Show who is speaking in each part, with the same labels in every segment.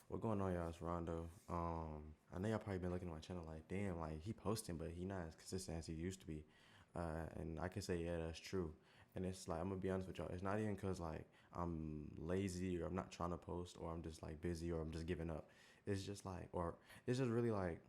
Speaker 1: What going on, y'all? It's Rondo. I know y'all probably been looking at my channel like, damn, like he posting, but he not as consistent as he used to be. And I can say, yeah, that's true. And it's like I'm gonna be honest with y'all. It's not even cause like I'm lazy or I'm not trying to post or I'm just like busy or I'm just giving up. It's just like, or it's just really like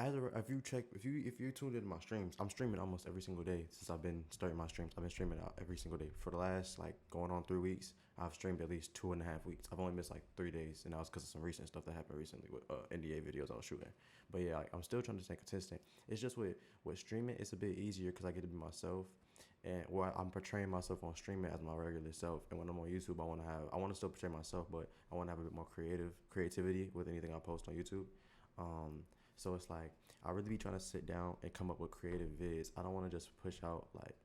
Speaker 1: if you check if you tuned into my streams, I'm streaming almost every single day since I've been starting my streams. I've been streaming out every single day for the last like going on 3 weeks. I've streamed at least 2.5 weeks. I've only missed like 3 days, and that was because of some recent stuff that happened recently with NDA videos I was shooting. But yeah, like, I'm still trying to stay consistent. It's just with streaming, it's a bit easier because I get to be myself, and where I'm portraying myself on streaming as my regular self. And when I'm on YouTube, I want to still portray myself, but I want to have a bit more creativity with anything I post on YouTube. Um, so it's like I really be trying to sit down and come up with creative vids. I don't want to just push out like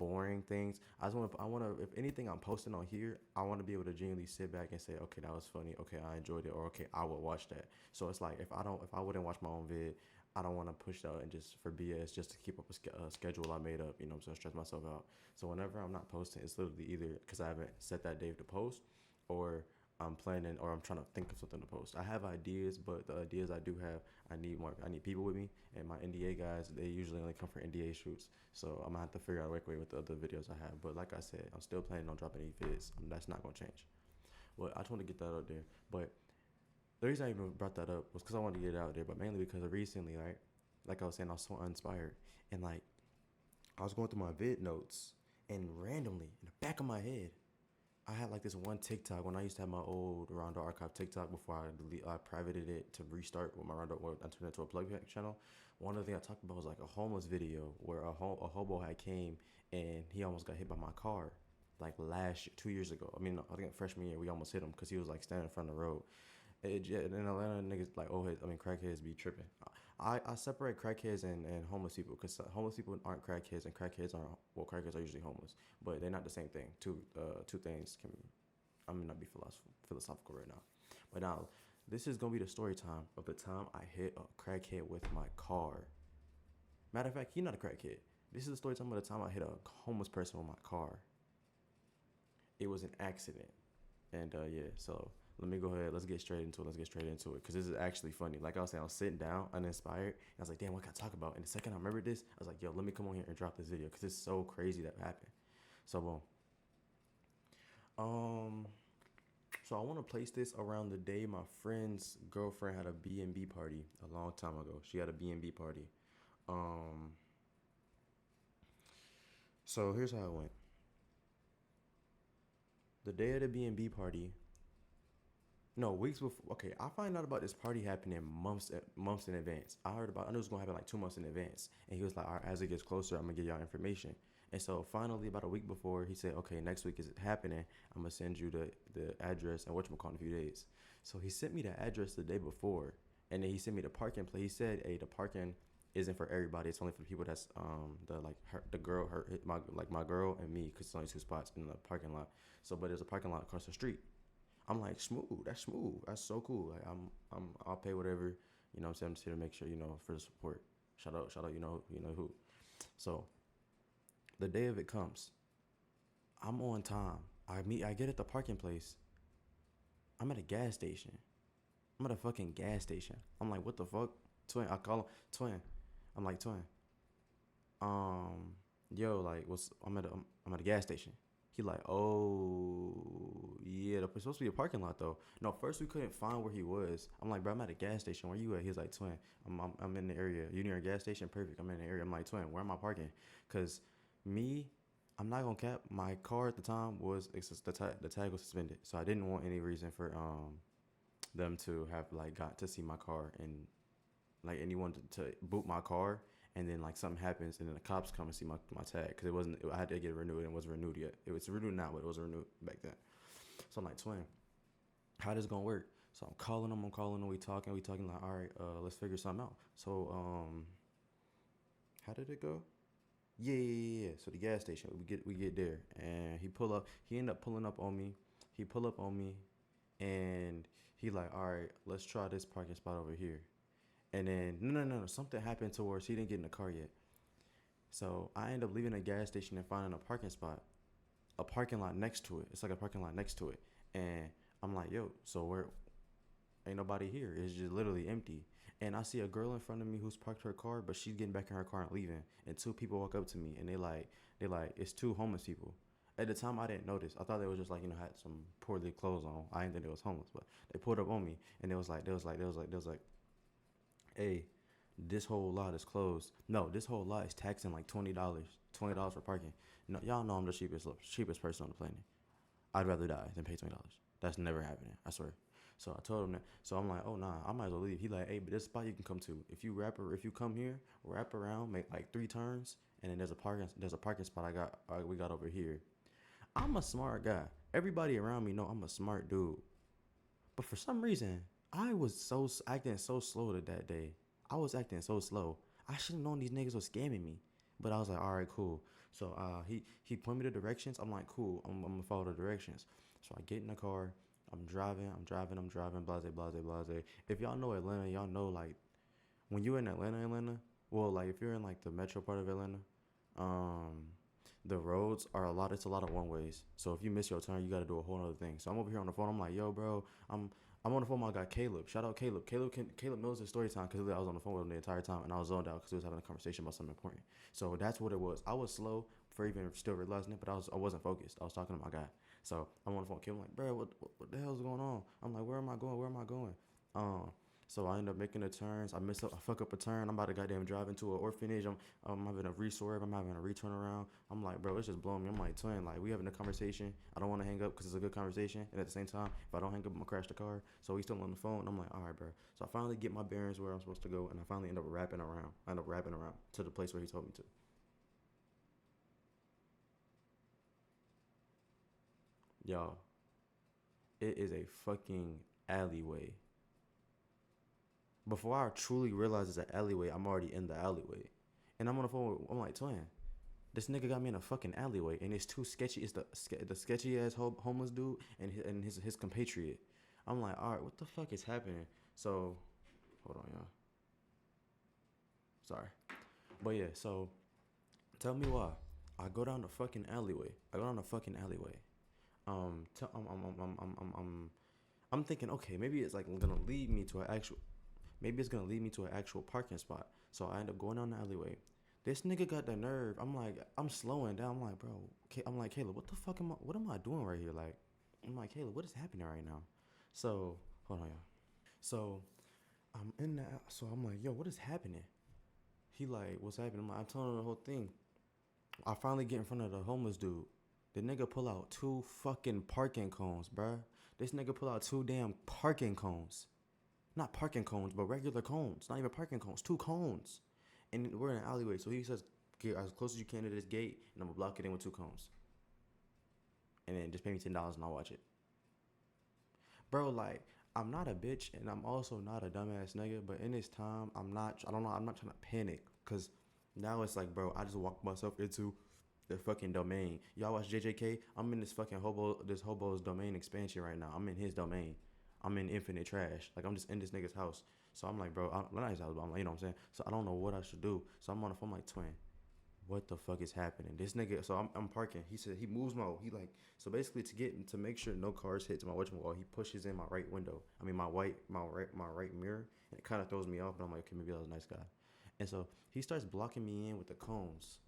Speaker 1: boring things. I want to, if anything I'm posting on here, I want to be able to genuinely sit back and say, okay, that was funny. Okay, I enjoyed it, or okay, I will watch that. So it's like if I wouldn't watch my own vid, I don't want to push out and just for BS, just to keep up a schedule I made up. You know, so I stress myself out. So whenever I'm not posting, it's literally either because I haven't set that day to post, or I'm planning or I'm trying to think of something to post. I have ideas, but the ideas I do have, I need more. I need people with me, and my NDA guys, they usually only come for NDA shoots. So I'm gonna have to figure out a way with the other videos I have. But like I said, I'm still planning on dropping any vids. That's not gonna change. Well, I just want to get that out there. But the reason I even brought that up was because I wanted to get it out there, but mainly because of recently, like I was saying, I was so uninspired, and like I was going through my vid notes, and randomly in the back of my head, I had like this one TikTok when I used to have my old RondoArchived TikTok before I privated it to restart with my Rondo, or I turned it into a plug channel. One of the things I talked about was like a homeless video where a hobo had came and he almost got hit by my car like last year, 2 years ago. I mean, I think freshman year we almost hit him because he was like standing in front of the road. In Atlanta, niggas like crackheads be tripping. I separate crackheads and homeless people because homeless people aren't crackheads and crackheads aren't, well, crackheads are usually homeless, but they're not the same thing. Two things can, I may not be philosophical right now, but now this is gonna be the story time of the time I hit a crackhead with my car. Matter of fact, he's not a crackhead. This is the story time of the time I hit a homeless person with my car. It was an accident. And yeah, so let me go ahead. Let's get straight into it. Because this is actually funny. Like I was saying, I was sitting down, uninspired. And I was like, damn, what can I talk about? And the second I remembered this, I was like, yo, let me come on here and drop this video because it's so crazy that happened. So, boom. Um, so I want to place this around the day my friend's girlfriend had a B&B party a long time ago. She had a B&B party. Um, so here's how it went. The day of the B&B party, no, weeks before. Okay, I find out about this party happening months in advance. I knew it was gonna happen like 2 months in advance, and he was like, "All right, as it gets closer, I'm gonna give y'all information." And so finally, about a week before, he said, "Okay, next week is it happening? I'm gonna send you the address and whatchamacallit in a few days." So he sent me the address the day before, and then he sent me the parking place. He said, "Hey, the parking isn't for everybody. It's only for the people that's the girl, my girl and me, because it's only two spots in the parking lot. So, but there's a parking lot across the street." I'm like, smooth. That's smooth. That's so cool. Like I'll pay whatever. You know what I'm saying? I'm just here to make sure, for the support. Shout out, you know who. So the day of it comes. I'm on time. I get at the parking place. I'm at a gas station. I'm at a fucking gas station. I'm like, what the fuck? Twin. I call him twin. I'm like, twin. Um, yo, like, I'm at a gas station. He like, oh yeah, it's supposed to be a parking lot though. No, first we couldn't find where he was. I'm like, bro, I'm at a gas station. Where you at? He's like, twin, I'm in the area. You near a gas station? Perfect. I'm in the area. I'm like, twin, where am I parking? Cause me, I'm not gonna cap. My car at the time the tag was suspended, so I didn't want any reason for them to have like got to see my car and like anyone to boot my car, and then like something happens and then the cops come and see my tag because I had to get it renewed and it wasn't renewed yet. It was renewed now, but it wasn't renewed back then. So I'm like, twin, how this gonna work? So I'm calling them, we talking like, all right, let's figure something out. So how did it go? Yeah. So the gas station, we get there, and he ended up pulling up on me. He pull up on me, and he like, all right, let's try this parking spot over here. And then no, something happened towards he didn't get in the car yet. So I end up leaving the gas station and finding a parking spot, a parking lot next to it. It's like a parking lot next to it, and I'm like, yo, so where ain't nobody here. It's just literally empty. And I see a girl in front of me who's parked her car, but she's getting back in her car and leaving. And two people walk up to me and they like, it's two homeless people. At the time, I didn't notice. I thought they was just like, had some poorly clothes on. I didn't think they was homeless, but they pulled up on me and they was like, hey, this whole lot is closed. No, this whole lot is taxing like $20 for parking. No, y'all know I'm the cheapest person on the planet. I'd rather die than pay $20. That's never happening. I swear. So I told him that. So I'm like, oh nah, I might as well leave. He like, hey, but there's a spot you can come to. If you come here, wrap around, make like 3 turns, and then there's a parking spot we got over here. I'm a smart guy. Everybody around me know I'm a smart dude. But for some reason, I was acting so slow that day. I was acting so slow. I should have known these niggas was scamming me. But I was like, all right, cool. So he pointed me the directions. I'm like, cool. I'm gonna follow the directions. So I get in the car. I'm driving. Blase, blase, blase. If y'all know Atlanta, y'all know like when you're in Atlanta. Well, like if you're in like the metro part of Atlanta, um, the roads are a lot. It's a lot of one ways. So if you miss your turn, you got to do a whole other thing. So I'm over here on the phone. I'm like, yo, bro, I'm on the phone with my guy Caleb. Shout out Caleb. Caleb knows his story time because I was on the phone with him the entire time and I was zoned out because we was having a conversation about something important. So that's what it was. I was slow for even still realizing it, but I wasn't focused. I was talking to my guy. So I'm on the phone with Caleb. I'm like, bro, what the hell's going on? I'm like, where am I going? Where am I going? Um, so I end up making the turns. I fuck up a turn. I'm about to goddamn drive into an orphanage. I'm having a reswerve. I'm having a return around. I'm like, bro, it's just blowing me. I'm like, twin, like we having a conversation. I don't want to hang up because it's a good conversation. And at the same time, if I don't hang up, I'm gonna crash the car. So we still on the phone. I'm like, all right, bro. So I finally get my bearings where I'm supposed to go, and I finally end up wrapping around. I end up wrapping around to the place where he told me to. Y'all, it is a fucking alleyway. Before I truly realize it's an alleyway, I'm already in the alleyway. And I'm on the phone. I'm like, twin, this nigga got me in a fucking alleyway, and it's too sketchy. It's the sketchy ass homeless dude and his compatriot. I'm like, all right, what the fuck is happening? So, hold on, y'all. Sorry, but yeah. So, tell me why. I go down the fucking alleyway. I go down the fucking alleyway. I'm thinking, okay, maybe it's like gonna lead me to an actual. Maybe it's gonna lead me to an actual parking spot. So I end up going down the alleyway. This nigga got the nerve. I'm like, I'm slowing down. I'm like, bro. I'm like, Caleb, what the fuck what am I doing right here? Like, I'm like, Caleb, what is happening right now? So hold on, y'all. So I'm in that. So I'm like, yo, what is happening? He like, what's happening? I'm telling him the whole thing. I finally get in front of the homeless dude. The nigga pull out 2 fucking parking cones, bruh. This nigga pull out 2 damn parking cones. Not parking cones, but regular cones. Not even parking cones. 2 cones. And we're in an alleyway. So he says, get as close as you can to this gate, and I'm going to block it in with 2 cones. And then just pay me $10 and I'll watch it. Bro, like, I'm not a bitch, and I'm also not a dumbass nigga, but in this time, I don't know, I'm not trying to panic. Because now it's like, bro, I just walked myself into the fucking domain. Y'all watch JJK? I'm in this hobo's domain expansion right now. I'm in his domain. I'm in infinite trash. Like, I'm just in this nigga's house. So I'm like, bro, I'm not his house, but I'm like, you know what I'm saying? So I don't know what I should do. So I'm on the phone like, twin, what the fuck is happening? This nigga, so I'm parking. He said he moves he like, so basically to make sure no cars hit to my whatchamacallit, he pushes in my right window. I mean, my right mirror. And it kind of throws me off, but I'm like, okay, maybe that was a nice guy. And so he starts blocking me in with the cones.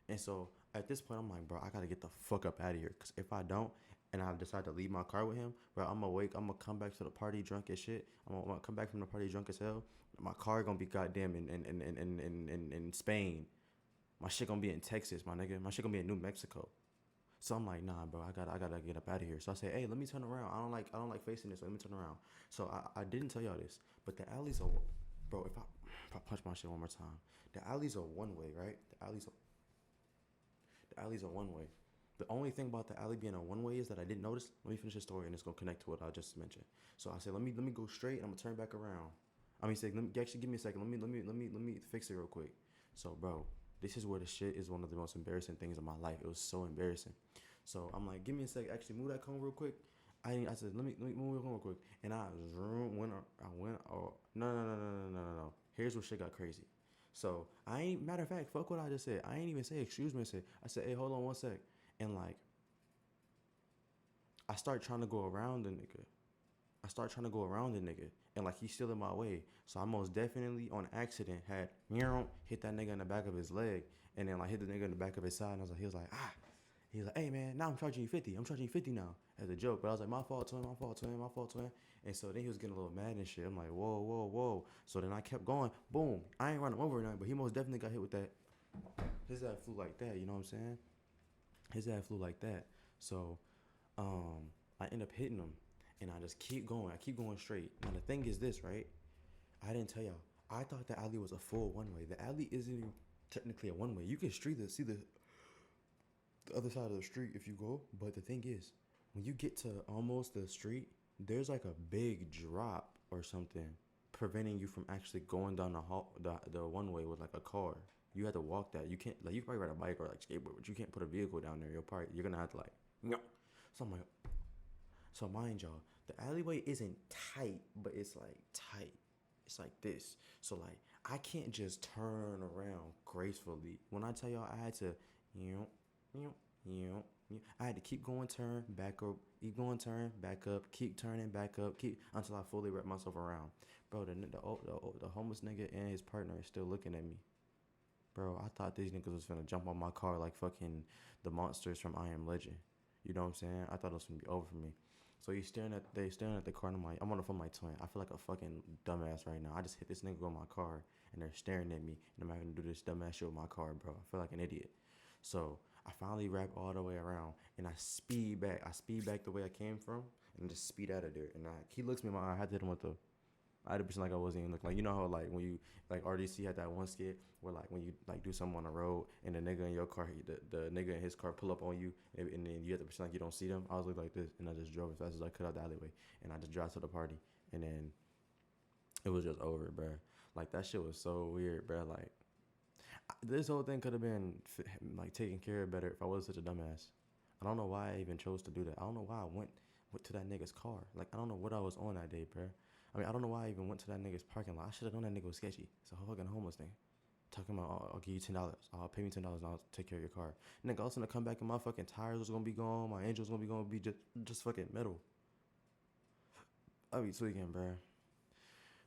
Speaker 1: And so at this point, I'm like, bro, I gotta get the fuck up out of here. Because if I don't, and I decide to leave my car with him, bro, I'm gonna come back to the party drunk as shit. I'm gonna come back from the party drunk as hell. My car gonna be goddamn in Spain. My shit gonna be in Texas, my nigga. My shit gonna be in New Mexico. So I'm like, nah, bro, I gotta get up out of here. So I say, hey, let me turn around. I don't like facing this. So let me turn around. So I didn't tell y'all this, but the alleys are, bro. If I punch my shit one more time, the alleys are one way, right? The alleys are one way. The only thing about the alley being a one way is that I didn't notice. Let me finish the story and it's gonna connect to what I just mentioned. So I said, let me go straight and I'm gonna turn back around. I mean, say, actually give me a second. Let me fix it real quick. So, bro, this is where the shit is one of the most embarrassing things in my life. It was so embarrassing. So I'm like, give me a second. Actually, move that cone real quick. I said, let me move it real quick. And I went. Oh, no. Here's where shit got crazy. So I ain't, matter of fact, fuck what I just said. I ain't even say excuse me. I said, hey, hold on one sec. And like, I start trying to go around the nigga. I start trying to go around the nigga, and like he's still in my way. So I most definitely on accident had hit that nigga in the back of his leg, and then like hit the nigga in the back of his side. And I was like, he was like, ah. He was like, hey man, now I'm charging you 50. I'm charging you 50 now as a joke. But I was like, my fault, twin, my fault, twin, my fault, twin. And so then he was getting a little mad and shit. I'm like, whoa, whoa, whoa. So then I kept going. Boom. I ain't run him over or nothing, but he most definitely got hit with that. His ass flew like that. You know what I'm saying? His ass flew like that. So I end up hitting him, and I just keep going. I keep going straight. Now the thing is this, right? I didn't tell y'all. I thought the alley was a full one way. The alley isn't even technically a one way. You can see the other side of the street if you go. But the thing is, when you get to almost the street, there's like a big drop or something preventing you from actually going down the one way with like a car. You have to walk that. You can't like you can probably ride a bike or like skateboard, but you can't put a vehicle down there. You're gonna have to like no. So I'm like, so mind y'all, the alleyway isn't tight, but it's like tight. It's like this. So like I can't just turn around gracefully. When I tell y'all I had to, I had to keep going, turn back up, keep going, turn back up, keep turning back up, keep until I fully wrap myself around. Bro, the homeless nigga and his partner is still looking at me. Bro, I thought these niggas was finna jump on my car like fucking the monsters from I Am Legend. You know what I'm saying? I thought it was gonna be over for me. So they staring at the car, and I'm on the phone with my twin. I feel like a fucking dumbass right now. I just hit this nigga on my car, and they're staring at me, and I'm having to do this dumbass shit with my car, bro. I feel like an idiot. So I finally wrap all the way around, and I speed back. I speed back the way I came from, and just speed out of there. And he looks me in my eye. I had to hit him with the I had to pretend like I wasn't even looking. Like, you know how, like, when you, like, RDC had that one skit where, like, when you, like, do something on the road and the nigga in your car, the nigga in his car pull up on you and then you have to pretend like you don't see them. I was looking like this, and I just drove as fast as I could out the alleyway, and I just drive to the party, and then it was just over, bro. Like, that shit was so weird, bro. Like, this whole thing could have been, like, taken care of better if I wasn't such a dumbass. I don't know why I even chose to do that. I don't know why I went to that nigga's car. Like, I don't know what I was on that day, bro. I mean, I don't know why I even went to that nigga's parking lot. I should have known that nigga was sketchy. It's a fucking homeless thing. Talking about, I'll give you $10. I'll pay me $10 and I'll take care of your car. Nigga, I was gonna come back and my fucking tires was gonna be gone. My engine's gonna be just fucking metal. I'll be tweaking, bro.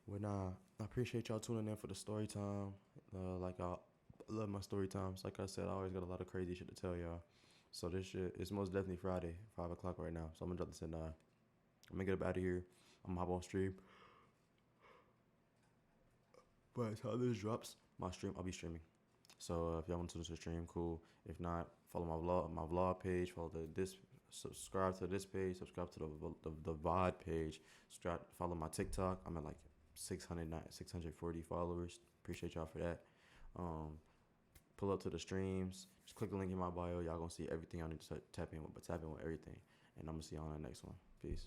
Speaker 1: But nah, I appreciate y'all tuning in for the story time. I love my story times. Like I said, I always got a lot of crazy shit to tell y'all. So this shit, it's most definitely Friday, 5 o'clock right now. So I'm gonna drop this in. I'm gonna get up out of here. I'm gonna hop on stream. By the time this drops, I'll be streaming. So if y'all want to listen to the stream, cool. If not, follow my vlog page. Subscribe to this page. Subscribe to the VOD page. Follow my TikTok. I'm at like 640 followers. Appreciate y'all for that. Pull up to the streams. Just click the link in my bio. Y'all gonna see everything I need to tap in with everything. And I'm gonna see y'all on the next one. Peace.